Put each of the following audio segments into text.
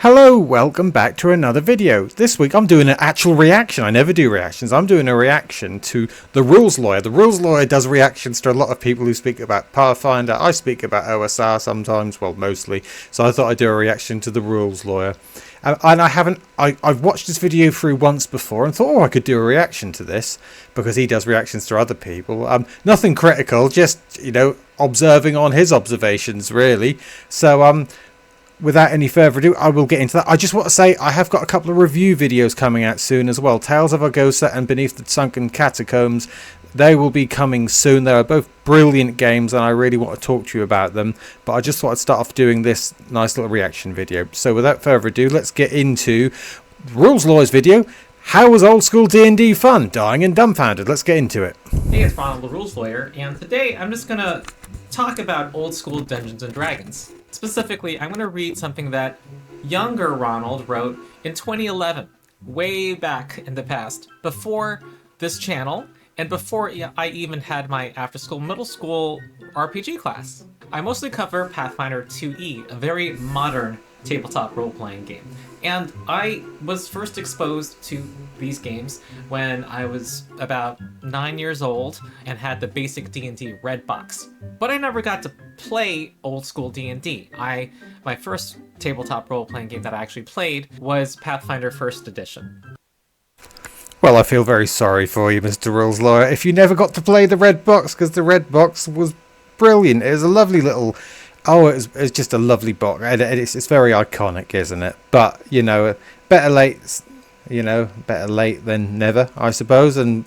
Hello, welcome back to another video. This week I'm doing an actual reaction. I never do reactions. I'm doing a reaction to The Rules Lawyer. The Rules Lawyer does reactions to a lot of people who speak about Pathfinder. I speak about OSR sometimes, well mostly. So I thought I'd do a reaction to The Rules Lawyer. And I've watched this video through once before and thought, oh, I could do a reaction to this because he does reactions to other people. Nothing critical, just, observing on his observations really. So without any further ado, I will get into that. I just want to say I have got a couple of review videos coming out soon as well. Tales of Argosa and Beneath the Sunken Catacombs. They will be coming soon. They are both brilliant games and I really want to talk to you about them. But I just thought I'd start off doing this nice little reaction video. So without further ado, let's get into Rules Lawyer's video. How was Old School D&D Fun? Dying and Dumbfounded. Let's get into it. Hey, it's Ronald, the Rules Lawyer, and today I'm just going to talk about Old School Dungeons & Dragons. Specifically, I'm going to read something that younger Ronald wrote in 2011, way back in the past, before this channel, and before I even had my after-school middle school RPG class. I mostly cover Pathfinder 2E, a very modern tabletop role-playing game. And I was first exposed to these games when I was about 9 years old and had the basic D&D red box. But I never got to play old school D&D. My first tabletop role-playing game that I actually played was Pathfinder 1st Edition. Well, I feel very sorry for you, Mr. Rules Lawyer, if you never got to play the red box, because the red box was brilliant. It was a lovely little... Oh, it's just a lovely box. It's very iconic, isn't it? But, better late than never, I suppose. And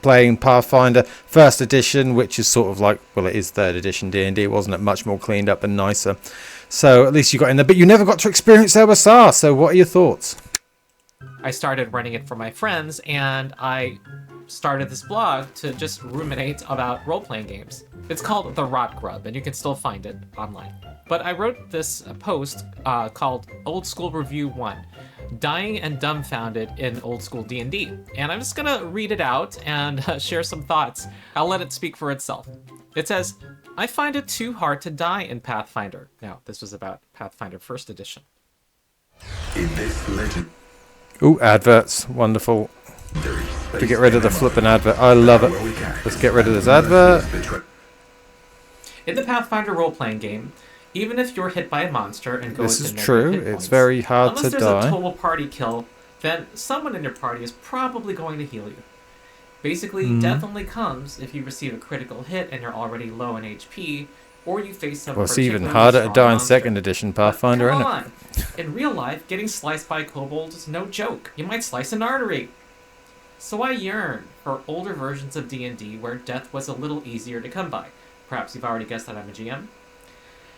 playing Pathfinder 1st Edition, which is sort of like, well, it is 3rd Edition D&D, wasn't it? Much more cleaned up and nicer. So at least you got in there. But you never got to experience OSR, so what are your thoughts? I started running it for my friends, and I started this blog to just ruminate about role-playing games. It's called The Rot Grub, and you can still find it online. But I wrote this post called Old School Review 1, Dying and Dumbfounded in Old School D&D. And I'm just gonna read it out and share some thoughts. I'll let it speak for itself. It says, I find it too hard to die in Pathfinder. Now, this was about Pathfinder 1st Edition. In this legend... Ooh, adverts. Wonderful. To get rid of the flipping advert. I love it. Let's get rid of this advert. In the Pathfinder role-playing game, even if you're hit by a monster and goes this to is true. hit points, it's very hard to die. Unless there's a total party kill, then someone in your party is probably going to heal you. Basically, death only comes if you receive a critical hit and you're already low in HP, or you face some. Well, it's even harder to die in 2nd Edition Pathfinder, isn't it? In real life, getting sliced by a kobold is no joke. You might slice an artery. So I yearn for older versions of D&D where death was a little easier to come by. Perhaps you've already guessed that I'm a GM.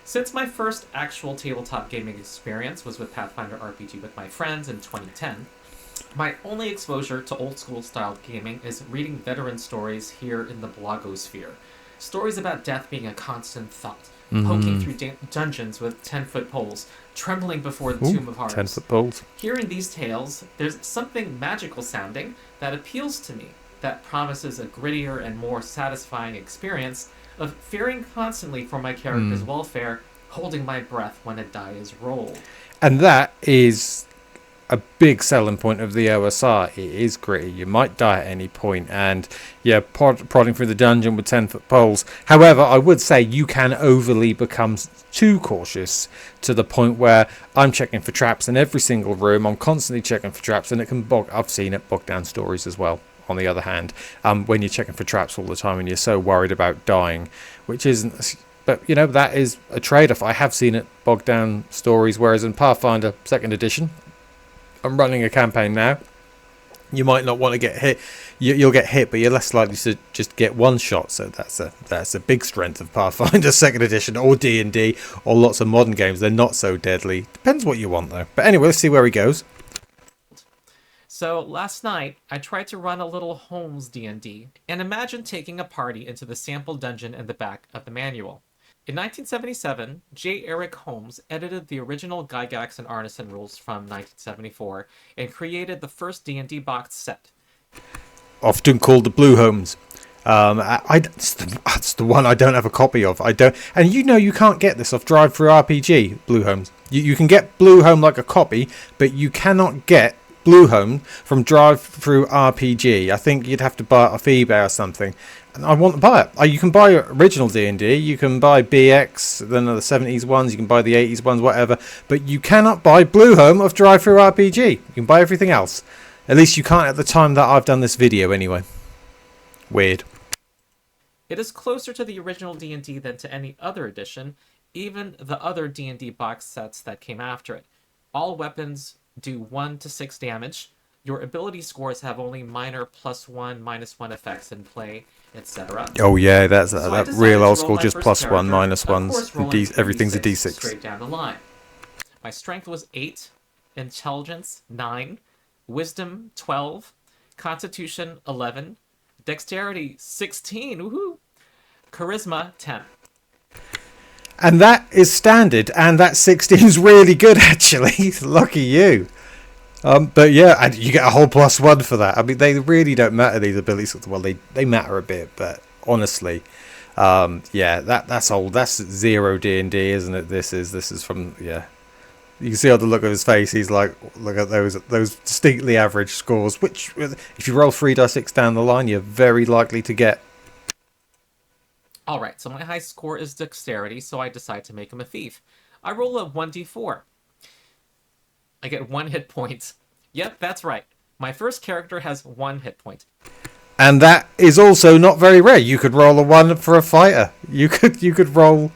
Since my first actual tabletop gaming experience was with Pathfinder RPG with my friends in 2010, my only exposure to old school style gaming is reading veteran stories here in the blogosphere. Stories about death being a constant thought, poking through dungeons with 10-foot poles, trembling before the Tomb of Horrors. 10-foot poles. Hearing these tales, there's something magical sounding that appeals to me, that promises a grittier and more satisfying experience of fearing constantly for my character's welfare, holding my breath when a die is rolled. And that is a big selling point of the OSR. It is gritty. You might die at any point, and prodding through the dungeon with 10-foot poles. However, I would say you can overly become too cautious to the point where I'm checking for traps in every single room. I'm constantly checking for traps, and it can I've seen it bog down stories as well. On the other hand, when you're checking for traps all the time and you're so worried about dying, which isn't. But that is a trade-off. I have seen it bog down stories, whereas in Pathfinder 2nd Edition, I'm running a campaign now. You might not want to get hit. You'll get hit, but you're less likely to just get one shot. So that's a big strength of Pathfinder 2nd Edition or D&D or lots of modern games. They're not so deadly. Depends what you want, though. But anyway, let's see where he goes. So last night, I tried to run a little Holmes D&D, and imagine taking a party into the sample dungeon in the back of the manual. In 1977, J. Eric Holmes edited the original Gygax and Arneson rules from 1974 and created the first D&D box set. Often called the Blue Holmes. That's the one I don't have a copy of. I don't, and you can't get this off Drive Through RPG. Bluehomes. You can get Bluehome like a copy, but you cannot get Bluehome from Drive Through RPG. I think you'd have to buy it off eBay or something. And I want to buy it. You can buy original D&D. You can buy BX, then the 70s ones. You can buy the 80s ones, whatever. But you cannot buy Bluehome of Drive Through RPG. You can buy everything else. At least you can't at the time that I've done this video, anyway. Weird. It is closer to the original D&D than to any other edition, even the other D&D box sets that came after it. All weapons do 1 to 6 damage. Your ability scores have only minor +1, -1 effects in play, etc. Oh yeah, that's So that decided real to old roll school, my just first +1, character. Of -1s. course, rolling Everything's a 3d6 D6. straight down the line. My strength was 8, intelligence 9, wisdom 12, constitution 11, dexterity 16, woohoo, charisma 10. And that is standard, and that 16's really good, actually. Lucky you. But yeah, and you get a whole +1 for that. I mean, they really don't matter, these abilities. Well, they matter a bit, but honestly, yeah, that's old. That's 0 D&D, isn't it? This is from, yeah. You can see on the look of his face, he's like, look at those distinctly average scores, which, if you roll 3d6 down the line, you're very likely to get. Alright, so my high score is dexterity, so I decide to make him a thief. I roll a 1d4. I get 1 hit point. Yep, that's right. My first character has 1 hit point. And that is also not very rare. You could roll a 1 for a fighter. You could roll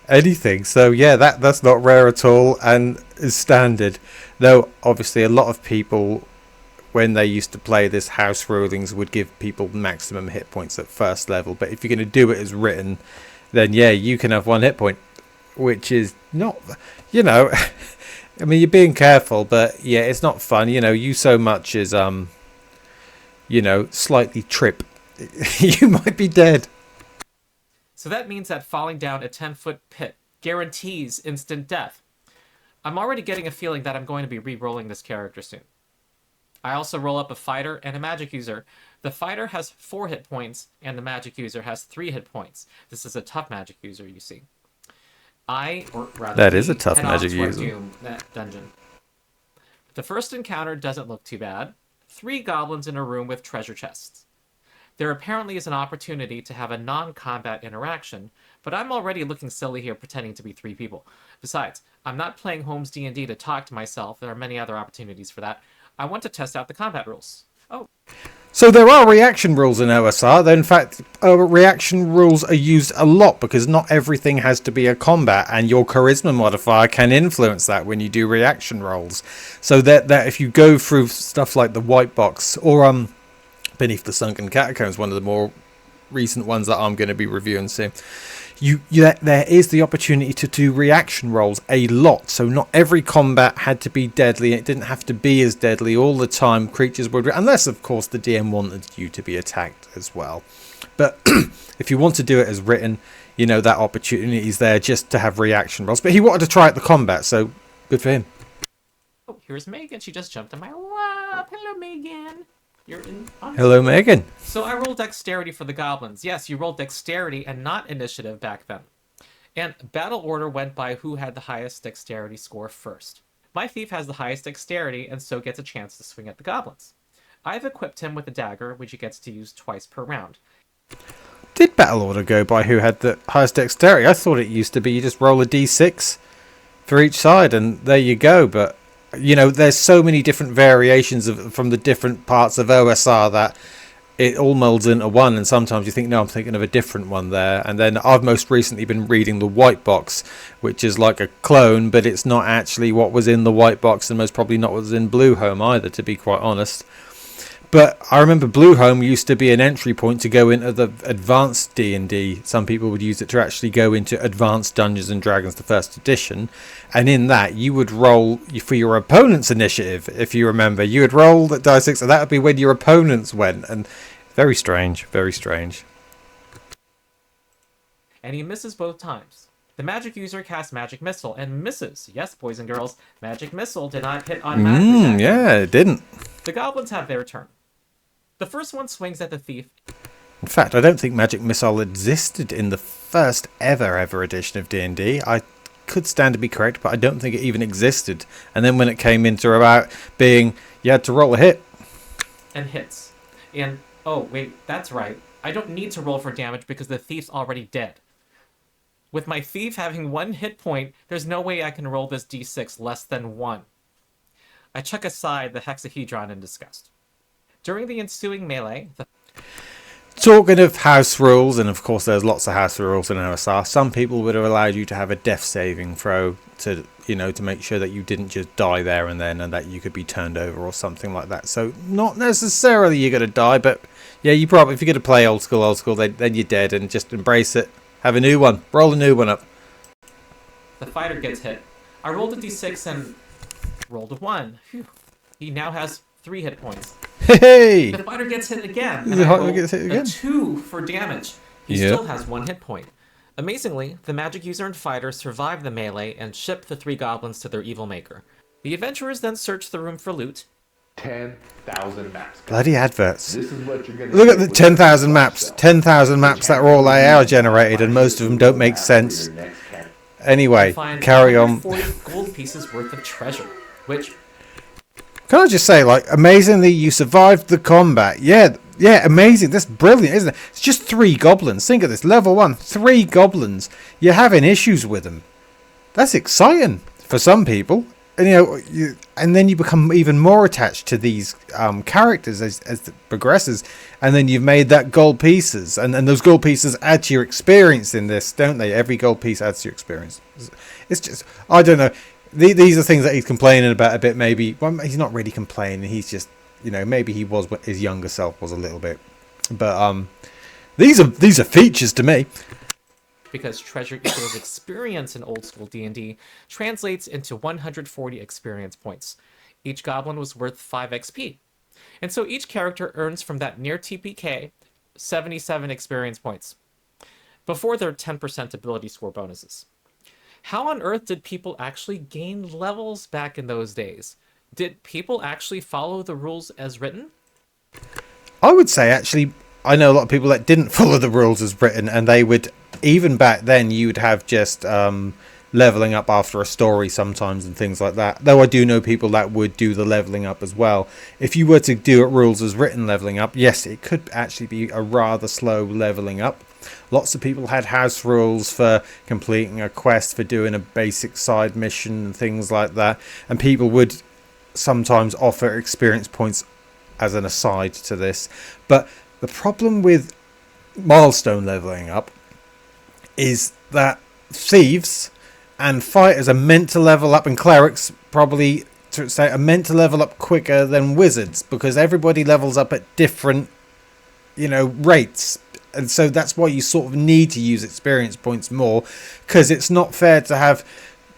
anything. So yeah, that's not rare at all and is standard. Though obviously a lot of people, when they used to play this, house rulings would give people maximum hit points at first level. But if you're going to do it as written, then yeah, you can have 1 hit point, which is not, I mean, you're being careful, but yeah, it's not fun. You so much as slightly trip, you might be dead. So that means that falling down a 10-foot pit guarantees instant death. I'm already getting a feeling that I'm going to be re-rolling this character soon. I also roll up a fighter and a magic user. The fighter has 4 hit points, and the magic user has 3 hit points. This is a tough magic user, you see. That is a tough magic user. Dungeon. The first encounter doesn't look too bad. 3 goblins in a room with treasure chests. There apparently is an opportunity to have a non-combat interaction, but I'm already looking silly here pretending to be 3 people. Besides, I'm not playing Holmes D&D to talk to myself. There are many other opportunities for that. I want to test out the combat rules. Oh. So there are reaction rules in OSR. Though in fact, reaction rules are used a lot because not everything has to be a combat, and your charisma modifier can influence that when you do reaction rolls. So that if you go through stuff like the White Box or Beneath the Sunken Catacombs, one of the more recent ones that I'm going to be reviewing soon, there is the opportunity to do reaction rolls a lot. So not every combat had to be deadly. It didn't have to be as deadly all the time. Creatures would, unless of course the DM wanted you to be attacked as well. But if you want to do it as written, that opportunity is there just to have reaction rolls. But he wanted to try out the combat, so good for him. Oh, here's Megan. She just jumped in my lap. Hello, Megan. Hello, Megan. So I rolled dexterity for the goblins. Yes, you rolled dexterity and not initiative back then. And battle order went by who had the highest dexterity score first. My thief has the highest dexterity and so gets a chance to swing at the goblins. I've equipped him with a dagger, which he gets to use twice per round. Did battle order go by who had the highest dexterity? I thought it used to be you just roll a d6 for each side and there you go, but there's so many different variations from the different parts of OSR that it all molds into one, and sometimes you think, no, I'm thinking of a different one there. And then I've most recently been reading the White Box, which is like a clone, but it's not actually what was in the White Box, and most probably not what was in Bluehome either, to be quite honest. But I remember Bluehome used to be an entry point to go into the advanced D&D. Some people would use it to actually go into advanced Dungeons and Dragons, the first edition. And in that, you would roll for your opponent's initiative, if you remember. You would roll the die 6, and that would be when your opponents went. And very strange, very strange. And he misses both times. The magic user casts Magic Missile and misses. Yes, boys and girls, Magic Missile did not hit automatically. Yeah, it didn't. The goblins have their turn. The first one swings at the thief In fact, I don't think Magic Missile existed in the first ever edition of D&D. I could stand to be correct, but I don't think it even existed. And then when it came into about being, you had to roll a hit. And hits. And, oh, wait, that's right. I don't need to roll for damage because the thief's already dead. With my thief having 1 hit point, there's no way I can roll this d6 less than 1. I chuck aside the hexahedron in disgust. During the ensuing melee, Talking of house rules, and of course there's lots of house rules in OSR, some people would have allowed you to have a death saving throw to, to make sure that you didn't just die there and then, and that you could be turned over or something like that. So not necessarily you're going to die, but yeah, you probably, if you're going to play old school, then you're dead, and just embrace it. Have a new one. Roll a new one up. the fighter gets hit. I rolled a d6 and rolled a 1. Phew. He now has 3 hit points. Hey! The fighter gets hit again. And I roll Gets hit again? a 2 for damage. He Yeah. still has 1 hit point. Amazingly, the magic user and fighter survive the melee and ship the 3 goblins to their evil maker. The adventurers then search the room for loot. 10,000 maps. Bloody adverts. This is what you're gonna Look at get the with 10,000 your maps. self. 10,000 maps that are all AI generated, and most of them don't make sense. Anyway, Find carry on. 140 gold pieces worth of treasure, which Can I just say, amazingly, you survived the combat. Yeah, amazing. That's brilliant, isn't it? It's just 3 goblins. Think of this. Level 1, 3 goblins. You're having issues with them. That's exciting for some people. And, and then you become even more attached to these characters as it progresses. And then you've made that gold pieces. And those gold pieces add to your experience in this, don't they? Every gold piece adds to your experience. It's just, I don't know. These are things that he's complaining about a bit, maybe. Well, he's not really complaining. He's just, maybe he was what his younger self was a little bit. But these are features to me. because treasure equals experience in old school D&D, translates into 140 experience points. Each goblin was worth 5 XP. And so each character earns from that near TPK 77 experience points before their 10% ability score bonuses. How on earth did people actually gain levels back in those days? Did people actually follow the rules as written? I would say, actually, I know a lot of people that didn't follow the rules as written, and they would, even back then, you'd have just leveling up after a story sometimes and things like that. Though I do know people that would do the leveling up as well. If you were to do it rules as written leveling up, yes, it could actually be a rather slow leveling up. Lots of people had house rules for completing a quest, for doing a basic side mission and things like that. And people would sometimes offer experience points as an aside to this. But the problem with milestone leveling up is that thieves and fighters are meant to level up, and clerics probably to say are meant to level up quicker than wizards, because everybody levels up at different rates. And so that's why you sort of need to use experience points more, because it's not fair to have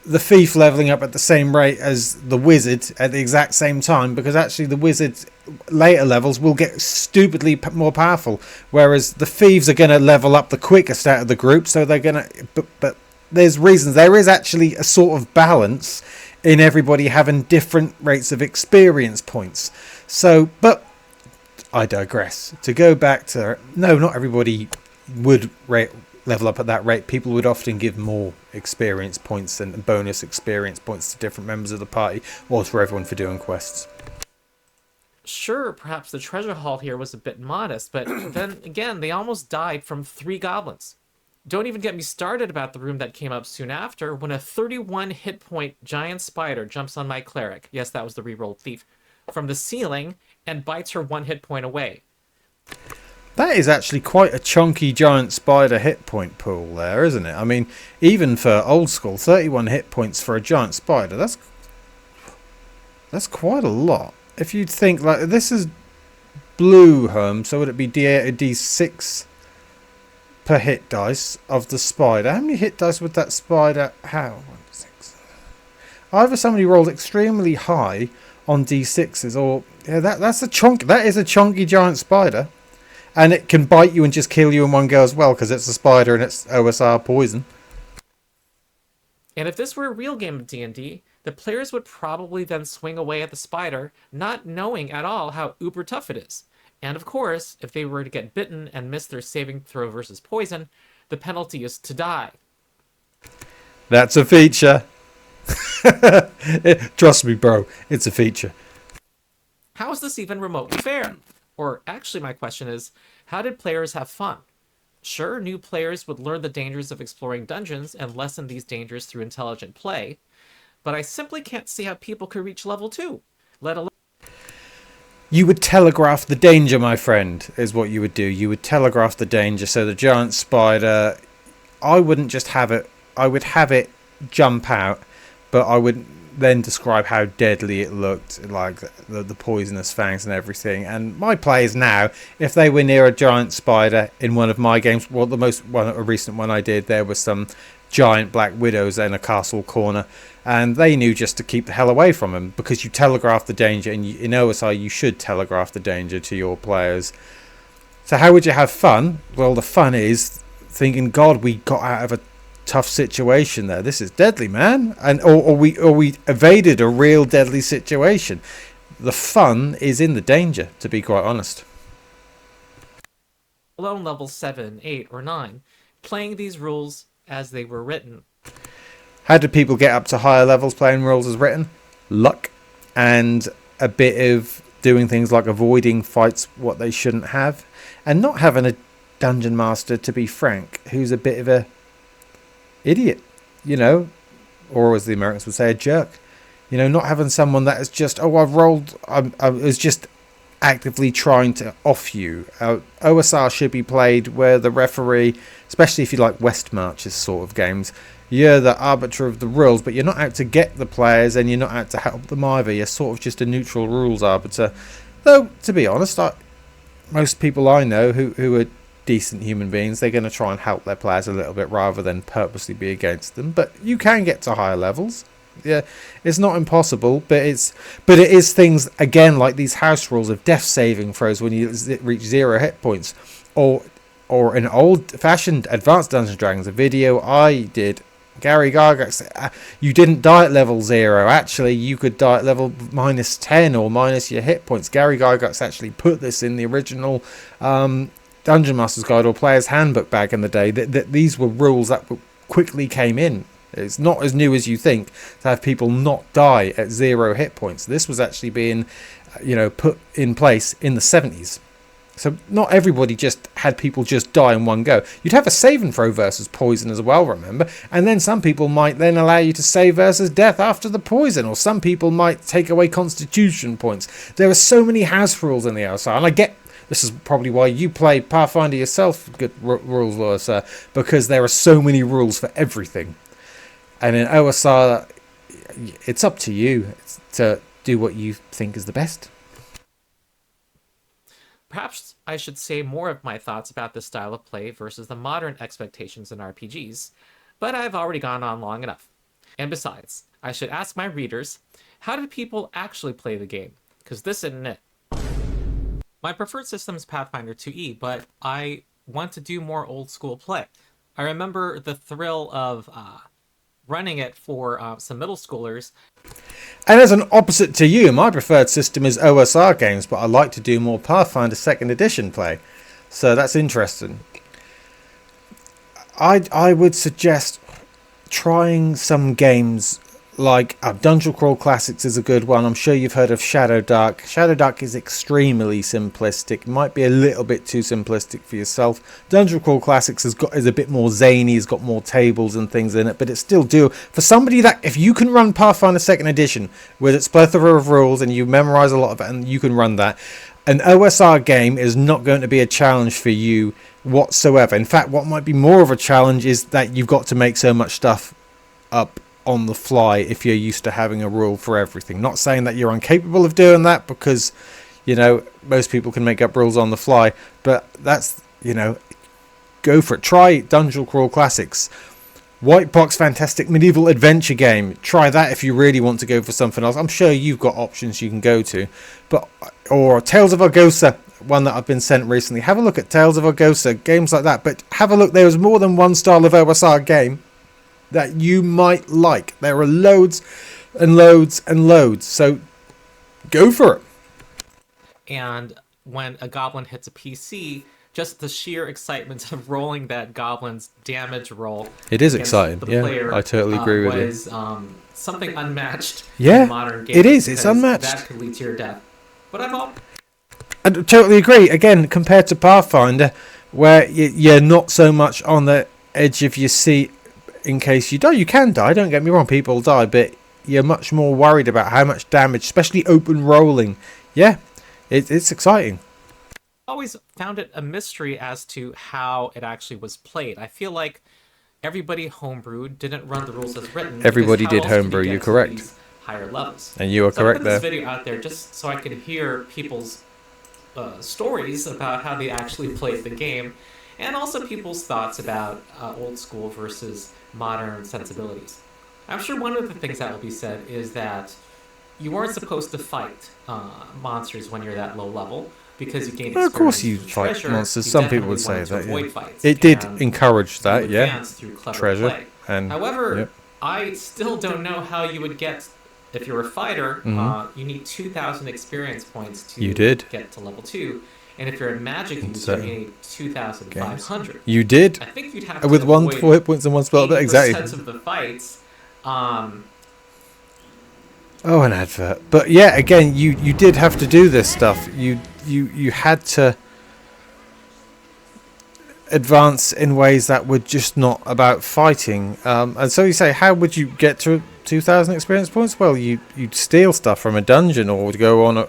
the thief leveling up at the same rate as the wizard at the exact same time, because actually the wizard later levels will get stupidly more powerful, whereas the thieves are going to level up the quickest out of the group. So they're going to, but there's reasons. There is actually a sort of balance in everybody having different rates of experience points. So, but I digress. To go back to, no, not everybody would level up at that rate. People would often give more experience points and bonus experience points to different members of the party, or to everyone for doing quests. Sure, perhaps the treasure haul here was a bit modest, but then again, they almost died from 3 goblins. Don't even get me started about the room that came up soon after, when a 31 hit point giant spider jumps on my cleric, yes, that was the rerolled thief, from the ceiling and bites her 1 hit point away. That is actually quite a chunky giant spider hit point pool there, isn't it? I mean, even for old school, 31 hit points for a giant spider, that's quite a lot. If you'd think, this is blue home, so would it be D8 or D6 per hit dice of the spider? How many hit dice would that spider have? 1, 6. Either somebody rolled extremely high on D6s, or that's a chunk. That is a chunky giant spider, and it can bite you and just kill you in one go as well, because it's a spider and it's OSR poison. And if this were a real game of D&D, the players would probably then swing away at the spider, not knowing at all how uber tough it is. And of course, if they were to get bitten and miss their saving throw versus poison, the penalty is to die. That's a feature. Trust me, bro. It's a feature. How is this even remotely fair? Or actually, my question is, how did players have fun? Sure, new players would learn the dangers of exploring dungeons and lessen these dangers through intelligent play, but I simply can't see how people could reach level 2, let alone... You would telegraph the danger, my friend, is what you would do. You would telegraph the danger. So the giant spider, I wouldn't just have it, I would have it jump out, but I would then describe how deadly it looked, like the poisonous fangs and everything. And my players now, if they were near a giant spider in one of my games, well, a recent one I did, there was some giant black widows in a castle corner, and they knew just to keep the hell away from them, because you telegraph the danger, and in OSI you should telegraph the danger to your players. So how would you have fun? Well, the fun is thinking, God, we got out of a tough situation there. This is deadly, man. And or we evaded a real deadly situation. The fun is in the danger, to be quite honest. Alone level 7, 8, or 9, playing these rules as they were written. How did people get up to higher levels playing rules as written? Luck and a bit of doing things like avoiding fights what they shouldn't have, and not having a dungeon master, to be frank, who's a bit of a idiot, you know, or as the Americans would say, a jerk. You know, not having someone that is just, oh, I've rolled, I was just actively trying to off you. OSR should be played where the referee, especially if you like West Marches sort of games, you're the arbiter of the rules, but you're not out to get the players and you're not out to help them either. You're sort of just a neutral rules arbiter. Though, to be honest, most people I know who are decent human beings, they're going to try and help their players a little bit rather than purposely be against them. But you can get to higher levels. Yeah, it's not impossible, but it is things again like these house rules of death saving throws when you reach 0 hit points, or an old-fashioned Advanced Dungeons and Dragons, a video I did. Gary Gargax, you didn't die at level 0. Actually, you could die at level -10 or minus your hit points. Gary Gargax actually put this in the original Dungeon Master's Guide or Player's Handbook back in the day. That these were rules that quickly came in. It's not as new as you think to have people not die at 0 hit points. This was actually being, put in place in the 70s. So not everybody just had people just die in one go. You'd have a save and throw versus poison as well, remember? And then some people might then allow you to save versus death after the poison, or some people might take away constitution points. There are so many house rules in the OSR, and I get this is probably why you play Pathfinder yourself, good rules lawyer, sir, because there are so many rules for everything. And in OSR, it's up to you to do what you think is the best. Perhaps I should say more of my thoughts about this style of play versus the modern expectations in RPGs, but I've already gone on long enough. And besides, I should ask my readers, how do people actually play the game? Because this isn't it. My preferred system is Pathfinder 2e, but I want to do more old school play. I remember the thrill of running it for some middle schoolers. And as an opposite to you, my preferred system is OSR games, but I like to do more Pathfinder 2nd edition play. So that's interesting. I would suggest trying some games like Dungeon Crawl Classics is a good one. I'm sure you've heard of Shadow Dark. Shadow Dark is extremely simplistic. Might be a little bit too simplistic for yourself. Dungeon Crawl Classics is a bit more zany. It's got more tables and things in it, but it's still do for somebody that if you can run Pathfinder 2nd edition with its plethora of rules and you memorize a lot of it and you can run that, an OSR game is not going to be a challenge for you whatsoever. In fact, what might be more of a challenge is that you've got to make so much stuff up on the fly if you're used to having a rule for everything. Not saying that you're incapable of doing that, because most people can make up rules on the fly, but that's go for it. Try Dungeon Crawl Classics. White Box Fantastic Medieval Adventure Game. Try that if you really want to go for something else. I'm sure you've got options you can go to, or Tales of Argosa, one that I've been sent recently. Have a look at Tales of Argosa, games like that. But have a look. There is more than one style of OSR game that you might like. There are loads and loads and loads, so go for it. And when a goblin hits a PC, just the sheer excitement of rolling that goblin's damage roll. It is against exciting, the yeah, player, I totally agree with you. was something unmatched Yeah, in modern games. it is, it's because unmatched. That could lead to your death. But I totally agree. Again, compared to Pathfinder, where you're not so much on the edge of your seat in case you die. You can die, don't get me wrong, people die, but you're much more worried about how much damage, especially open rolling. Yeah, it's exciting. always found it a mystery as to how it actually was played. I feel like everybody homebrewed didn't run the rules as written. Everybody because did how else could homebrew, you you're get to correct. these higher levels? And you are So I correct put there. this video out there just so I could hear people's stories about how they actually played the game, and also people's thoughts about old school versus modern sensibilities. I'm sure one of the things that will be said is that you weren't supposed to fight monsters when you're that low level because you gained Well, of course experience you through fight treasure. monsters. You Some people would definitely say wanted to that, yeah. avoid fights, It did and encourage you that, yeah. advance through clever Treasure. play. And However, yep. I still don't know how you would get. If you're a fighter, you need 2,000 experience points to You did. get to level 2. And if you're a magic user, certain you need 2,500. You did. I think you'd have to With one avoid 4 hit points and one spell, but 80% exactly. of the fights. Oh, an advert. But yeah, again, you did have to do this stuff. You had to advance in ways that were just not about fighting. And so you say, how would you get to 2,000 experience points? Well, you'd steal stuff from a dungeon, or would go on a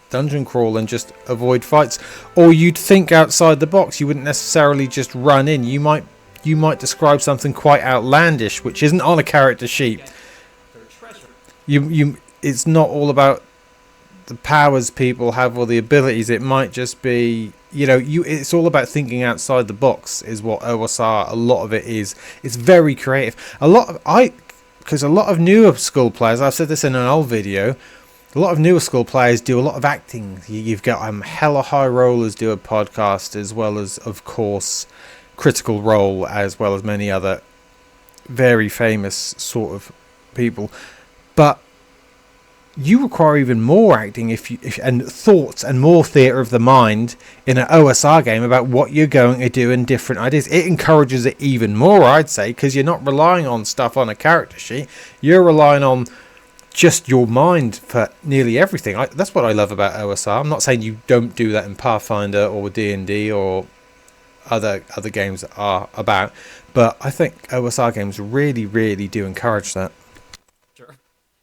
dungeon crawl and just avoid fights, or you'd think outside the box. You wouldn't necessarily just run in. You might describe something quite outlandish, which isn't on a character sheet. It's not all about the powers people have or the abilities. It might just be, it's all about thinking outside the box is what OSR, a lot of it is. It's very creative. Because a lot of newer school players, I've said this in an old video, a lot of newer school players do a lot of acting. You've got Hella High Rollers do a podcast, as well as, of course, Critical Role, as well as many other very famous sort of people. But you require even more acting and thoughts and more theatre of the mind in an OSR game about what you're going to do and different ideas. It encourages it even more, I'd say, because you're not relying on stuff on a character sheet. You're relying on just your mind for nearly everything. That's what I love about OSR. I'm not saying you don't do that in Pathfinder or D&D or other games that are about, but I think OSR games really, really do encourage that.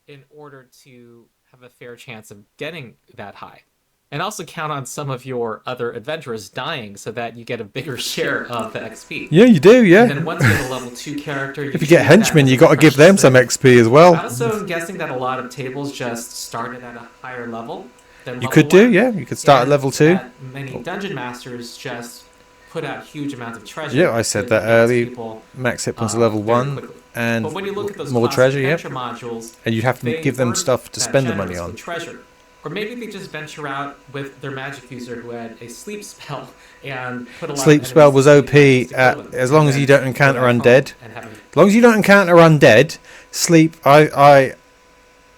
In order to have a fair chance of getting that high. And also count on some of your other adventurers dying so that you get a bigger share of the XP. Yeah, you do, yeah. And then once you have a level 2 character... if you get henchmen, you got to give them some XP as well. Also, I'm guessing that a lot of tables just started at a higher level than You level could do, 1. yeah. You could start at level 2. Many dungeon masters just put out huge amounts of treasure. Yeah, I said that early. Max hit points at level 1. Quickly. And but when you look at those more treasure, yeah. modules, And you'd have to they give them weren't stuff to that spend the generous money on. with treasure. Or maybe they just venture out with their magic user who had a sleep spell and put a lot Sleep of spell was enemies OP to kill them, as long as you don't encounter go back home undead. and have them- As long as you don't encounter undead, sleep, I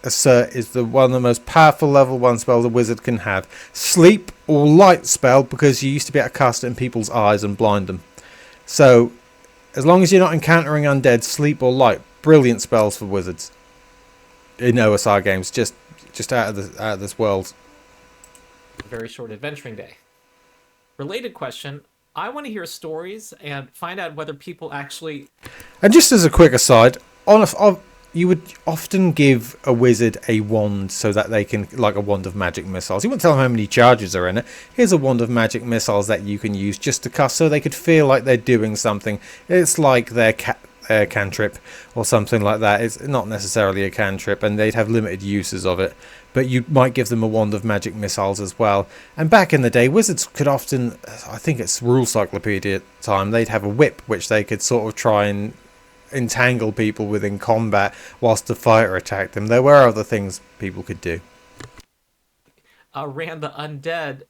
assert, is one of the most powerful level 1 spells a wizard can have. Sleep or light spell, because you used to be able to cast it in people's eyes and blind them. So, as long as you're not encountering undead, sleep or light, brilliant spells for wizards in OSR games, just out of this world. Very short adventuring day. Related question. I want to hear stories and find out whether people actually... And just as a quick aside, you would often give a wizard a wand so that they can, like a wand of magic missiles. You wouldn't tell them how many charges are in it. Here's a wand of magic missiles that you can use just to cast so they could feel like they're doing something. It's like their cantrip or something like that. It's not necessarily a cantrip, and they'd have limited uses of it. But you might give them a wand of magic missiles as well. And back in the day, wizards could often, I think it's Rule Cyclopedia time, they'd have a whip which they could sort of try and entangle people within combat whilst the fighter attacked them. There were other things people could do. Ran the undead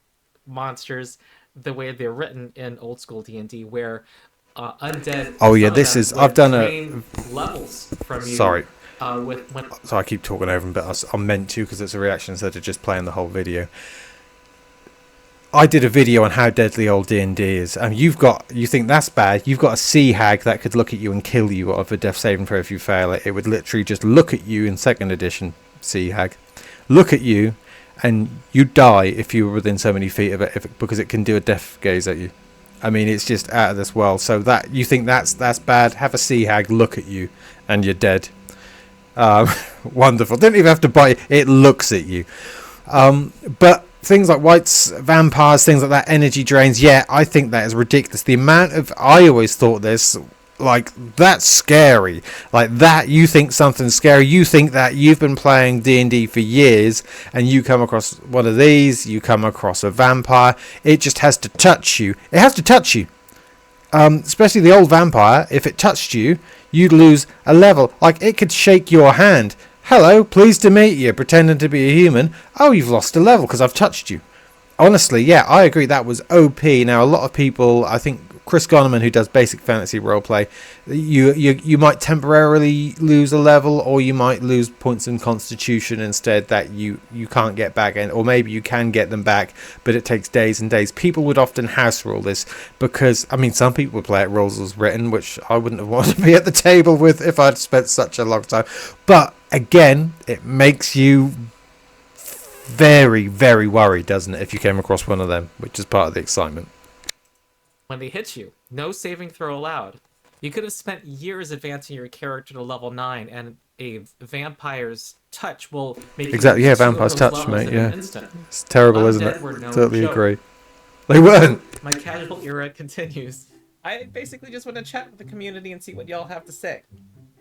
monsters the way they're written in old school D&D, where undead... Oh yeah, this is... I've done a... levels from you. Sorry. So I keep talking over them, but I'm meant to because it's a reaction instead of just playing the whole video. I did a video on how deadly old D&D is. You think that's bad. You've got a sea hag that could look at you and kill you out of a death saving throw if you fail it. It would literally just look at you in second edition sea hag, look at you, and you die if you were within so many feet of it, because it can do a death gaze at you. I mean, it's just out of this world. So that you think that's bad? Have a sea hag look at you, and you're dead. Wonderful. Didn't even have to bite. It looks at you. But things like wights, vampires, things like that, energy drains. Yeah, I think that is ridiculous. The amount of I always thought this. Like, that's scary. Like that, you think something's scary. You think that you've been playing D&D for years and you come across one of these, you come across a vampire, it just has to touch you. It has to touch you. Especially the old vampire, if it touched you, you'd lose a level. Like, it could shake your hand. Hello, pleased to meet you, pretending to be a human. Oh, you've lost a level because I've touched you. Honestly, yeah, I agree, that was OP. Now, a lot of people, I think Chris Goneman, who does basic fantasy roleplay, you might temporarily lose a level, or you might lose points in constitution instead that you can't get back, or maybe you can get them back, but it takes days and days. People would often house rule this because, I mean, some people would play it rules as written, which I wouldn't have wanted to be at the table with if I'd spent such a long time. But again, it makes you very, very worried, doesn't it, if you came across one of them, which is part of the excitement. When they hit you, no saving throw allowed. You could have spent years advancing your character to level 9, and a vampire's touch will make exactly, you yeah, two of vampire's those touch, levels mate, in yeah. an instant. It's terrible, isn't Undead it? were no Totally joke. agree. They weren't. My casual era continues. I basically just want to chat with the community and see what y'all have to say.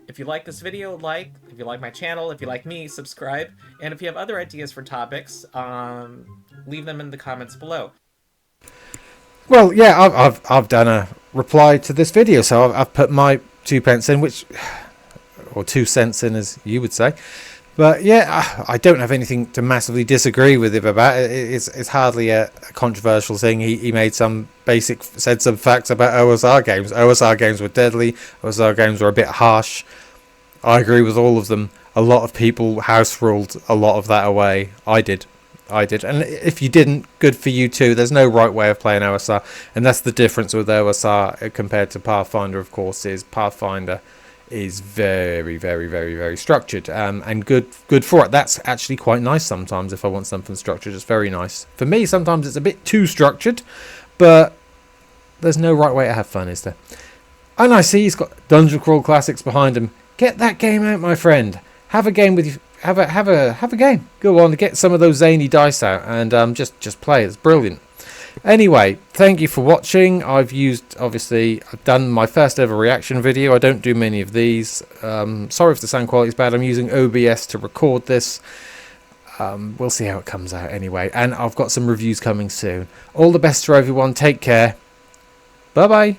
If you like this video, like. If you like my channel, if you like me, subscribe. And if you have other ideas for topics, leave them in the comments below. Well, yeah, I've done a reply to this video, so I've put my 2 pence in, or 2 cents in, as you would say. But yeah, I don't have anything to massively disagree with him about. It's hardly a controversial thing. He said some facts about OSR games. OSR games were deadly. OSR games were a bit harsh. I agree with all of them. A lot of people house ruled a lot of that away. I did. And if you didn't, good for you too. There's no right way of playing OSR. And that's the difference with OSR compared to Pathfinder, of course, is Pathfinder is very, very, very, very structured, and good for it. That's actually quite nice sometimes. If I want something structured, it's very nice. For me, sometimes it's a bit too structured, but there's no right way to have fun, is there? And I see he's got Dungeon Crawl Classics behind him. Get that game out, my friend. Have a game with you. Have a game. Go on, get some of those zany dice out and just play. It's brilliant. Anyway, thank you for watching. I've done my first ever reaction video. I don't do many of these. Sorry if the sound quality is bad. I'm using OBS to record this. We'll see how it comes out anyway. And I've got some reviews coming soon. All the best to everyone. Take care. Bye-bye.